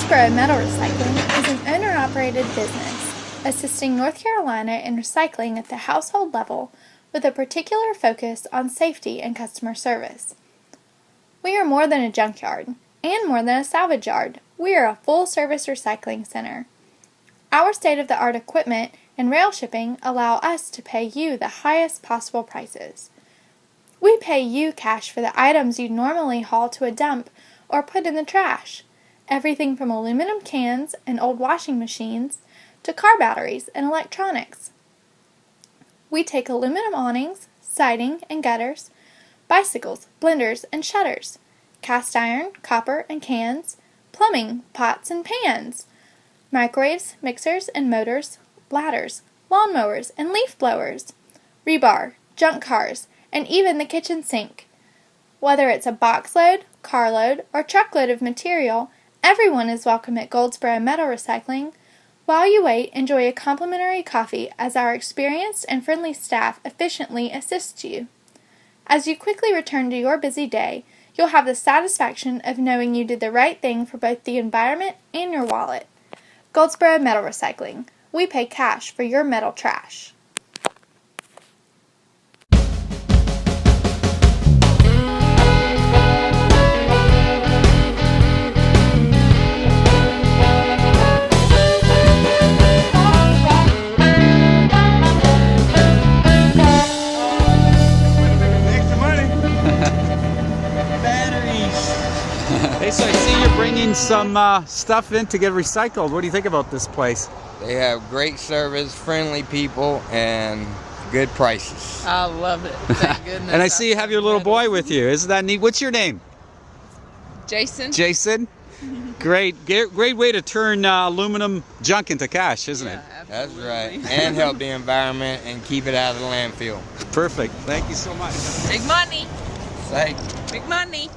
Goldsboro Metal Recycling is an owner-operated business assisting North Carolina in recycling at the household level with a particular focus on safety and customer service. We are more than a junkyard and more than a salvage yard. We are a full-service recycling center. Our state-of-the-art equipment and rail shipping allow us to pay you the highest possible prices. We pay you cash for the items you'd normally haul to a dump or put in the trash. Everything from aluminum cans and old washing machines to car batteries and electronics. We take aluminum awnings, siding and gutters, bicycles, blenders and shutters, cast iron, copper and cans, plumbing, pots and pans, microwaves, mixers and motors, ladders, lawnmowers and leaf blowers, rebar, junk cars, and even the kitchen sink. Whether it's a box load, carload, or truckload of material, everyone is welcome at Goldsboro Metal Recycling. While you wait, enjoy a complimentary coffee as our experienced and friendly staff efficiently assists you. As you quickly return to your busy day, you'll have the satisfaction of knowing you did the right thing for both the environment and your wallet. Goldsboro Metal Recycling. We pay cash for your metal trash. Hey, so I see you're bringing some stuff in to get recycled. What do you think about this place? They have great service, friendly people, and good prices. I love it. Thank goodness. And I see you have your little boy with you. Isn't that neat? What's your name? Jason. Jason? Great way to turn aluminum junk into cash, isn't it? That's right. And help the environment and keep it out of the landfill. Perfect. Thank you so much. Big money. Thank you. Big money.